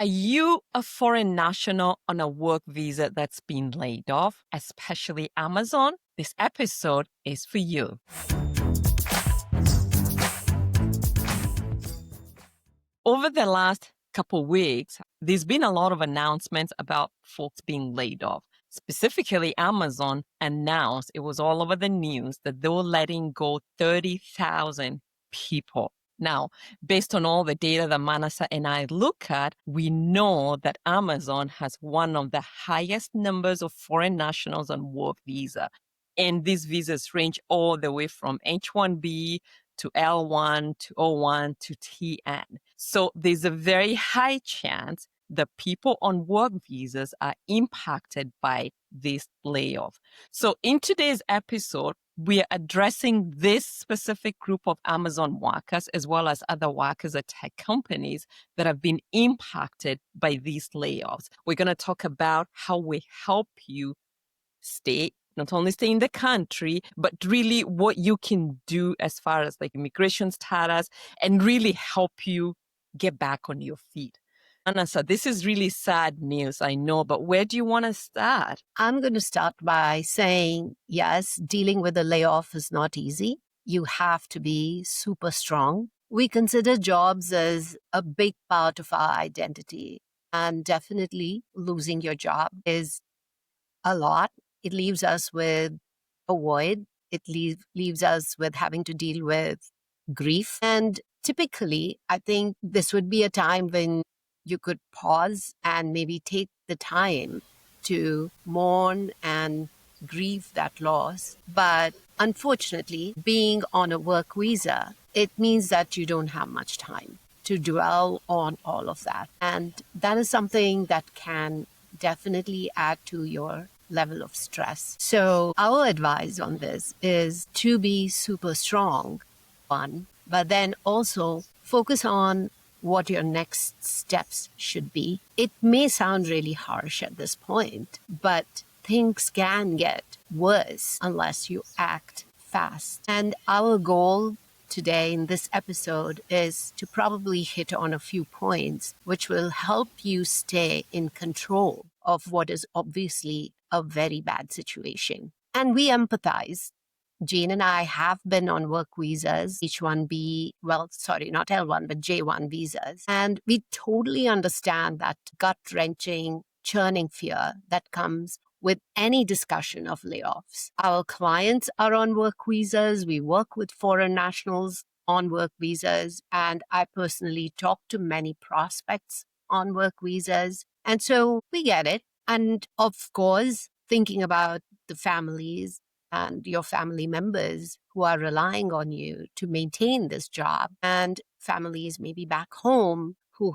Are you a foreign national on a work visa that's been laid off, especially Amazon? This episode is for you. Over the last couple weeks, there's been a lot of announcements about folks being laid off. Specifically, Amazon announced, it was all over the news, that they were letting go 30,000 people. Now, based on all the data that Manasa and I look at, we know that Amazon has one of the highest numbers of foreign nationals on work visa. And these visas range all the way from H-1B to L1 to O1 to TN. So there's a very high chance that people on work visas are impacted by this layoff. So in today's episode, we are addressing this specific group of Amazon workers as well as other workers at tech companies that have been impacted by these layoffs. We're going to talk about how we help you not only stay in the country, but really what you can do as far as like immigration status and really help you get back on your feet. Anasa, this is really sad news, I know, but where do you want to start? I'm going to start by saying, yes, dealing with a layoff is not easy. You have to be super strong. We consider jobs as a big part of our identity, and definitely losing your job is a lot. It leaves us with a void. It leaves us with having to deal with grief. And typically, I think this would be a time when you could pause and maybe take the time to mourn and grieve that loss. But unfortunately, being on a work visa, it means that you don't have much time to dwell on all of that. And that is something that can definitely add to your level of stress. So our advice on this is to be super strong, one, but then also focus on what your next steps should be. It may sound really harsh at this point, but things can get worse unless you act fast. And our goal today in this episode is to probably hit on a few points which will help you stay in control of what is obviously a very bad situation. And we empathize. Jane and I have been on work visas, H-1B, not L1, but J-1 visas. And we totally understand that gut-wrenching, churning fear that comes with any discussion of layoffs. Our clients are on work visas. We work with foreign nationals on work visas. And I personally talk to many prospects on work visas. And so we get it. And of course, thinking about the families and your family members who are relying on you to maintain this job, and families maybe back home who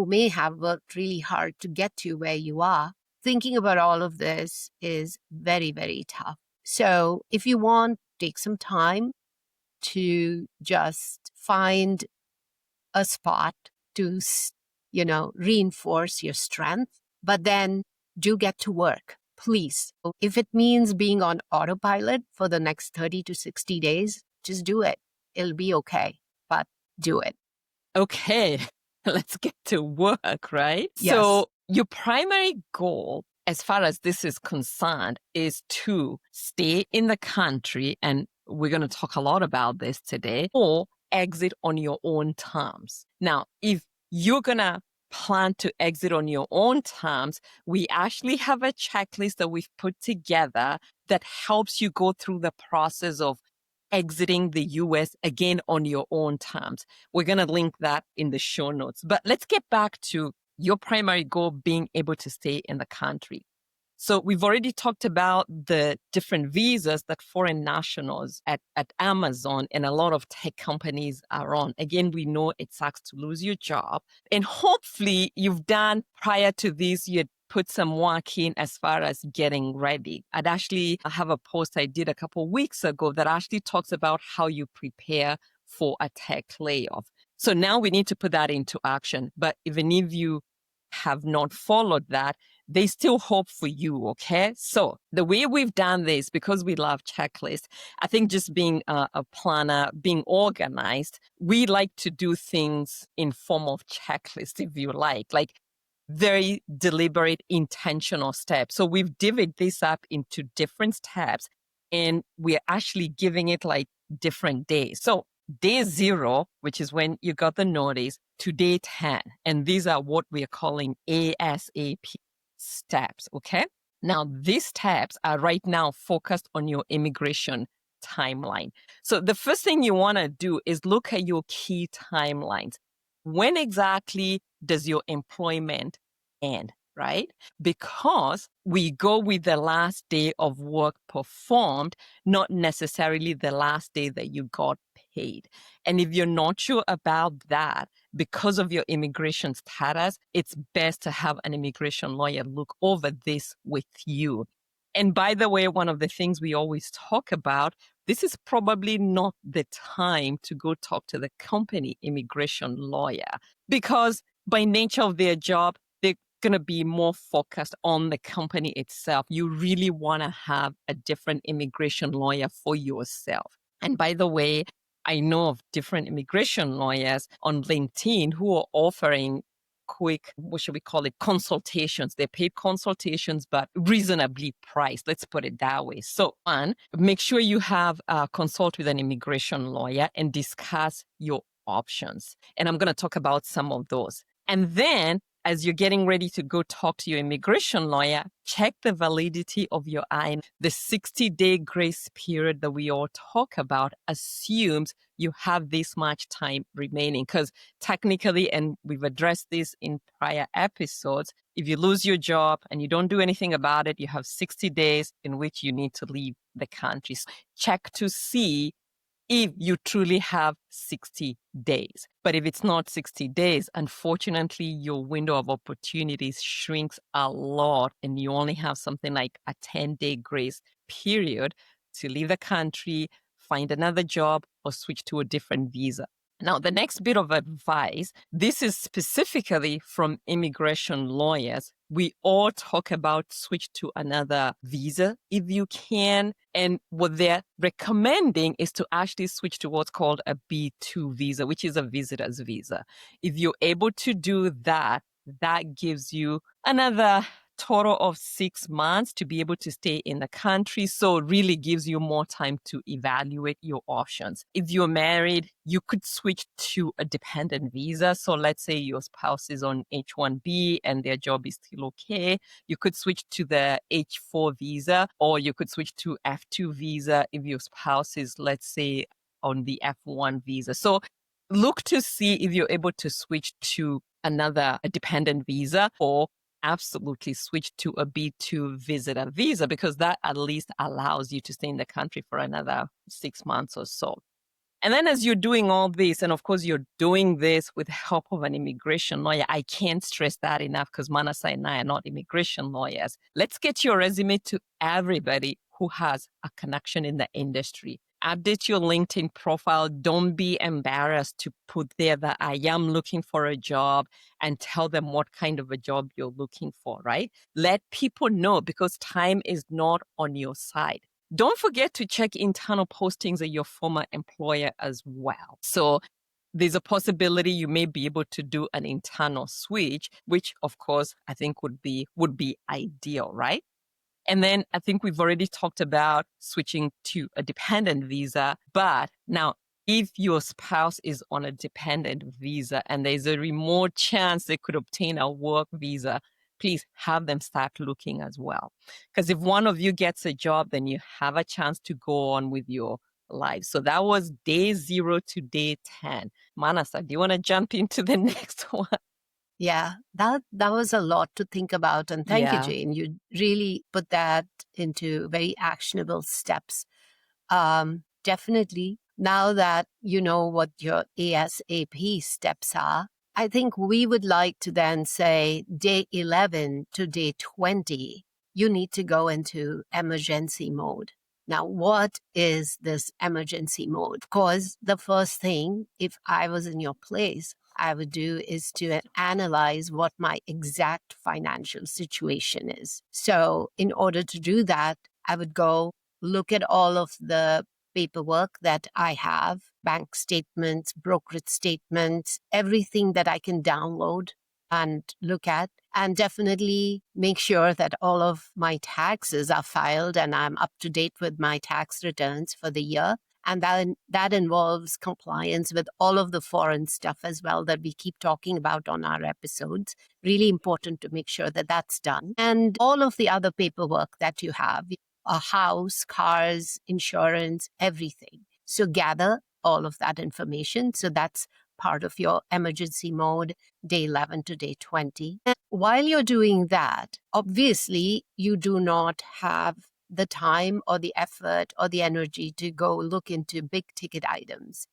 may have worked really hard to get to where you are. Thinking about all of this is very, very tough. So if you want, take some time to just find a spot to, reinforce your strength, but then do get to work. Please, if it means being on autopilot for the next 30 to 60 days, just do it. It'll be okay, but do it. Okay, let's get to work, right? Yes. So your primary goal, as far as this is concerned, is to stay in the country, and we're going to talk a lot about this today, or exit on your own terms. Now, if you're going to plan to exit on your own terms, we actually have a checklist that we've put together that helps you go through the process of exiting the US again on your own terms. We're going to link that in the show notes. But let's get back to your primary goal being able to stay in the country. So we've already talked about the different visas that foreign nationals at Amazon and a lot of tech companies are on. Again, we know it sucks to lose your job. And hopefully you've done prior to this, you had put some work in as far as getting ready. I have a post I did a couple weeks ago that actually talks about how you prepare for a tech layoff. So now we need to put that into action. But even if you have not followed that, there's still hope for you, okay? So the way we've done this, because we love checklists, I think just being a planner, being organized, we like to do things in form of checklist, if you like very deliberate, intentional steps. So we've divided this up into different steps, and we're actually giving it like different days. So day 0, which is when you got the notice, to day 10. And these are what we're calling ASAP steps, okay? Now, these steps are right now focused on your immigration timeline. So the first thing you want to do is look at your key timelines. When exactly does your employment end, right? Because we go with the last day of work performed, not necessarily the last day that you got paid. And if you're not sure about that, because of your immigration status, it's best to have an immigration lawyer look over this with you. And by the way, one of the things we always talk about, this is probably not the time to go talk to the company immigration lawyer, because by nature of their job, they're going to be more focused on the company itself. You really want to have a different immigration lawyer for yourself. And by the way, I know of different immigration lawyers on LinkedIn who are offering quick, what should we call it, consultations. They're paid consultations, but reasonably priced. Let's put it that way. So, one, make sure you have a consult with an immigration lawyer and discuss your options. And I'm going to talk about some of those. And then, as you're getting ready to go talk to your immigration lawyer, check the validity of your I-9. The 60-day grace period that we all talk about assumes you have this much time remaining, because technically, and we've addressed this in prior episodes, if you lose your job and you don't do anything about it, you have 60 days in which you need to leave the country. So check to see if you truly have 60 days. But if it's not 60 days, unfortunately, your window of opportunities shrinks a lot, and you only have something like a 10-day grace period to leave the country, find another job, or switch to a different visa. Now, the next bit of advice, this is specifically from immigration lawyers. We all talk about switch to another visa if you can. And what they're recommending is to actually switch to what's called a B2 visa, which is a visitor's visa. If you're able to do that, that gives you another total of 6 months to be able to stay in the country. So it really gives you more time to evaluate your options. If you're married, you could switch to a dependent visa. So let's say your spouse is on H-1B and their job is still okay. You could switch to the H-4 visa, or you could switch to F-2 visa if your spouse is, let's say, on the F-1 visa. So look to see if you're able to switch to another dependent visa, or absolutely switch to a B2 visitor visa, because that at least allows you to stay in the country for another 6 months or so. And then as you're doing all this, and of course you're doing this with the help of an immigration lawyer, I can't stress that enough, because Manasa and I are not immigration lawyers. Let's get your resume to everybody who has a connection in the industry. Update your LinkedIn profile. Don't be embarrassed to put there that I am looking for a job, and tell them what kind of a job you're looking for, right? Let people know, because time is not on your side. Don't forget to check internal postings at your former employer as well. So there's a possibility you may be able to do an internal switch, which of course I think would be ideal, right? And then I think we've already talked about switching to a dependent visa. But now, if your spouse is on a dependent visa and there's a remote chance they could obtain a work visa, please have them start looking as well. Because if one of you gets a job, then you have a chance to go on with your life. So that was day 0 to day 10. Manasa, do you want to jump into the next one? Yeah, that was a lot to think about. And thank you, Yeah. Jane. You really put that into very actionable steps. Definitely, now that you know what your ASAP steps are, I think we would like to then say day 11 to day 20, you need to go into emergency mode. Now, what is this emergency mode? Of course, the first thing, if I was in your place, I would do is to analyze what my exact financial situation is. So, in order to do that, I would go look at all of the paperwork that I have, bank statements, brokerage statements, everything that I can download and look at, and definitely make sure that all of my taxes are filed and I'm up to date with my tax returns for the year. And that involves compliance with all of the foreign stuff as well that we keep talking about on our episodes. Really important to make sure that that's done. And all of the other paperwork that you have, a house, cars, insurance, everything. So gather all of that information. So that's part of your emergency mode, day 11 to day 20. And while you're doing that, obviously, you do not have the time or the effort or the energy to go look into big ticket items.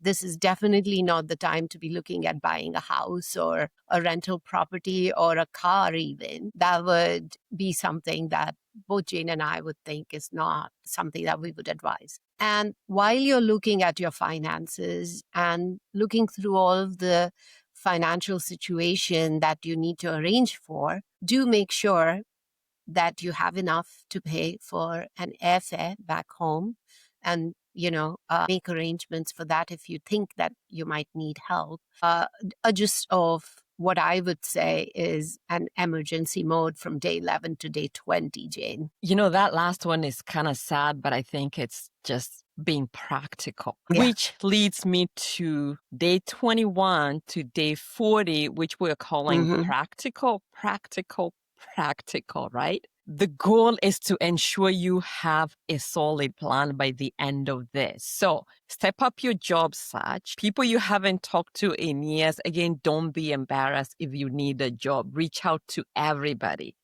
This is definitely not the time to be looking at buying a house or a rental property or a car even. That would be something that both Jane and I would think is not something that we would advise. And while you're looking at your finances and looking through all of the financial situation that you need to arrange for, do make sure that you have enough to pay for an airfare back home and make arrangements for that if you think that you might need help. A gist of what I would say is an emergency mode from day 11 to day 20, Jane. That last one is kind of sad, but I think it's just being practical, Yeah. which leads me to day 21 to day 40, which we're calling practical, right? The goal is to ensure you have a solid plan by the end of this. So step up your job search. People you haven't talked to in years, again, don't be embarrassed if you need a job. Reach out to everybody.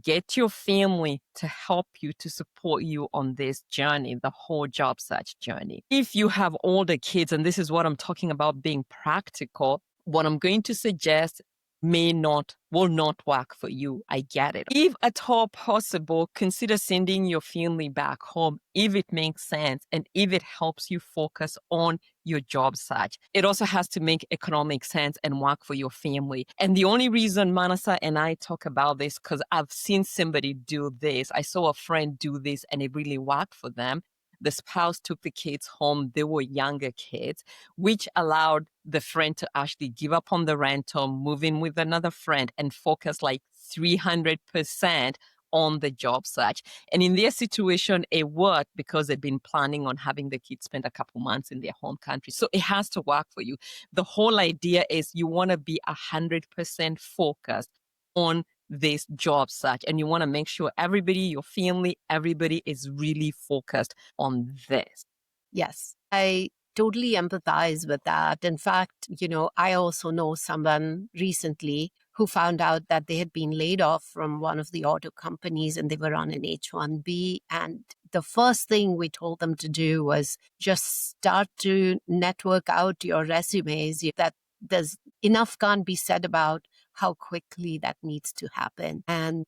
Get your family to help you, to support you on this journey, the whole job search journey. If you have older kids, and this is what I'm talking about being practical, what I'm going to suggest will not work for you. I get it. If at all possible, consider sending your family back home if it makes sense and if it helps you focus on your job search. It also has to make economic sense and work for your family. And the only reason Manasa and I talk about this, because I've seen somebody do this. I saw a friend do this and it really worked for them. The spouse took the kids home. They were younger kids, which allowed the friend to actually give up on the rental, move in with another friend, and focus like 300% on the job search. And in their situation, it worked because they'd been planning on having the kids spend a couple months in their home country. So it has to work for you. The whole idea is you want to be 100% focused on this job search, and you want to make sure everybody, your family, everybody is really focused on this. Yes, I totally empathize with that. In fact, I also know someone recently who found out that they had been laid off from one of the auto companies and they were on an H-1B. And the first thing we told them to do was just start to network out your resumes. That there's enough can't be said about how quickly that needs to happen. And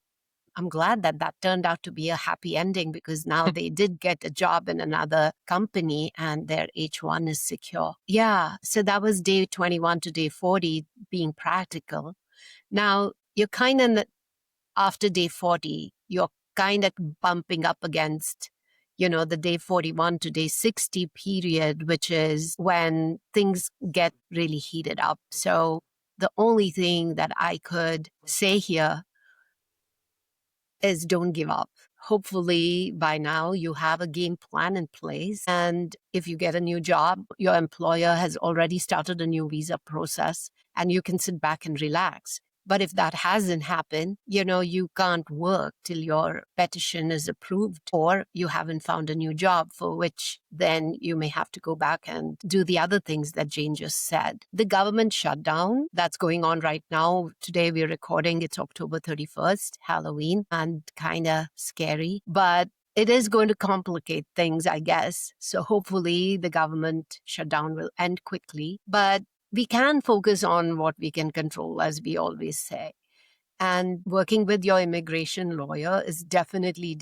I'm glad that that turned out to be a happy ending because now they did get a job in another company and their H1 is secure. Yeah. So that was day 21 to day 40 being practical. Now you're kind of after day 40, you're kind of bumping up against, the day 41 to day 60 period, which is when things get really heated up. So the only thing that I could say here is don't give up. Hopefully by now you have a game plan in place. And if you get a new job, your employer has already started a new visa process and you can sit back and relax. But if that hasn't happened, you can't work till your petition is approved or you haven't found a new job, for which then you may have to go back and do the other things that Jane just said. The government shutdown that's going on right now. Today we're recording, it's October 31st, Halloween, and kind of scary, but it is going to complicate things, I guess. So hopefully the government shutdown will end quickly, but we can focus on what we can control, as we always say. And working with your immigration lawyer is definitely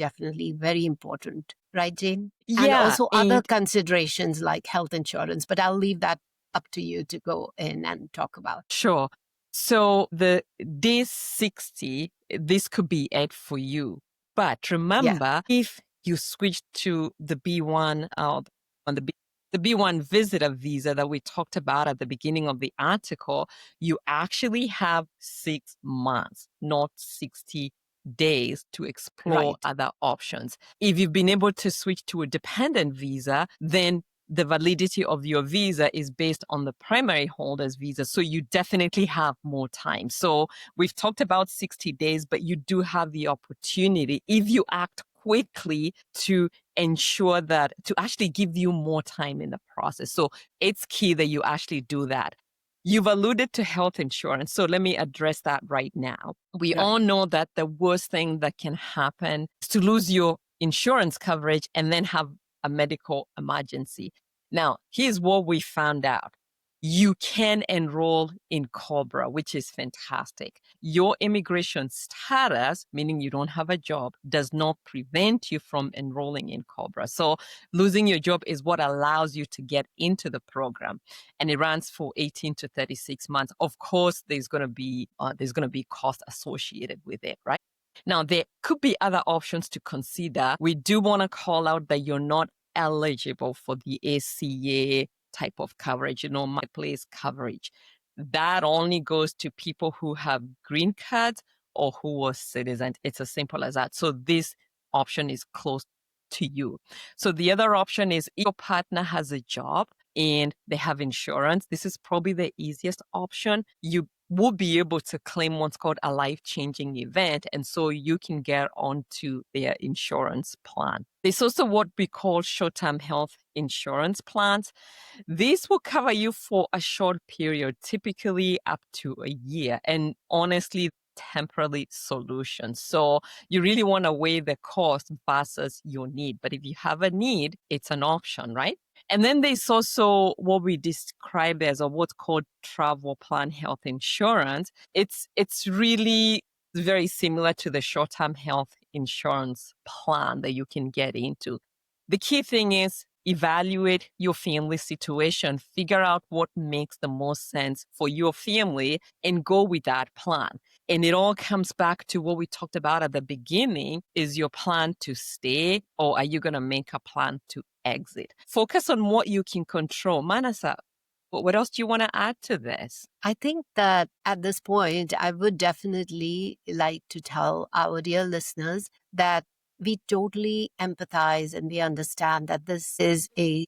very important. Right, Jane? Yeah. And also other considerations like health insurance, but I'll leave that up to you to go in and talk about. Sure. So the day 60, this could be it for you. But Yeah, remember, if you switch to the B1 on the B1 visitor visa that we talked about at the beginning of the article, you actually have 6 months, not 60 days to explore right. other options. If you've been able to switch to a dependent visa, then the validity of your visa is based on the primary holder's visa. So you definitely have more time. So we've talked about 60 days, but you do have the opportunity, if you act quickly, to ensure that, to actually give you more time in the process. So it's key that you actually do that. You've alluded to health insurance. So let me address that right now. We Right. all know that the worst thing that can happen is to lose your insurance coverage and then have a medical emergency. Now, here's what we found out. You can enroll in COBRA, which is fantastic. Your immigration status, meaning you don't have a job, does not prevent you from enrolling in COBRA. So losing your job is what allows you to get into the program, and it runs for 18 to 36 months. Of course, there's going to be cost associated with it, right? Now, there could be other options to consider. We do want to call out that you're not eligible for the ACA type of coverage, marketplace coverage. That only goes to people who have green cards or who are citizens. It's as simple as that. So this option is close to you. So the other option is if your partner has a job and they have insurance. This is probably the easiest option. You will be able to claim what's called a life-changing event, and so you can get onto their insurance plan. There's also what we call short-term health insurance plans. This will cover you for a short period, typically up to a year, and honestly, temporary solutions. So you really want to weigh the cost versus your need. But if you have a need, it's an option, right? And then there's also what we describe as or what's called travel plan health insurance. It's really very similar to the short-term health insurance plan that you can get into. The key thing is evaluate your family situation, figure out what makes the most sense for your family, and go with that plan. And it all comes back to what we talked about at the beginning. Is your plan to stay, or are you going to make a plan to exit? Focus on what you can control. Manasa, what else do you want to add to this? I think that at this point, I would definitely like to tell our dear listeners that we totally empathize and we understand that this is a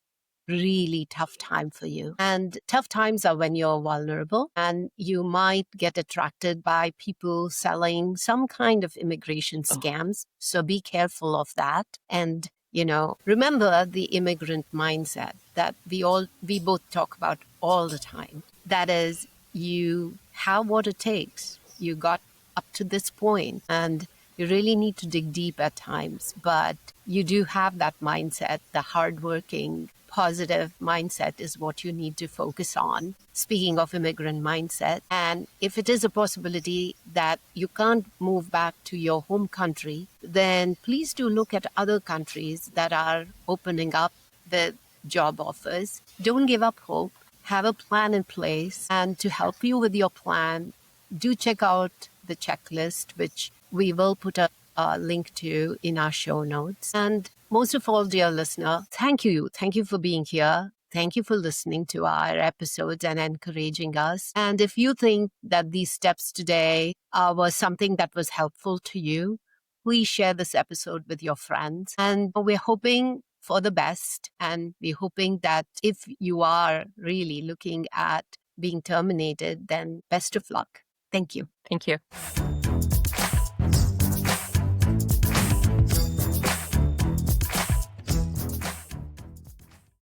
really tough time for you. And tough times are when you're vulnerable and you might get attracted by people selling some kind of immigration scams. So be careful of that. And remember the immigrant mindset that we both talk about all the time. That is, you have what it takes. You got up to this point and you really need to dig deep at times, but you do have that mindset. The hardworking, positive mindset is what you need to focus on. Speaking of immigrant mindset, and if it is a possibility that you can't move back to your home country, then please do look at other countries that are opening up with job offers. Don't give up hope. Have a plan in place. And to help you with your plan, do check out the checklist, which we will put a link to in our show notes. And most of all, dear listener, thank you. Thank you for being here. Thank you for listening to our episodes and encouraging us. And if you think that these steps today was something that was helpful to you, please share this episode with your friends. And we're hoping for the best. And we're hoping that if you are really looking at being terminated, then best of luck. Thank you. Thank you.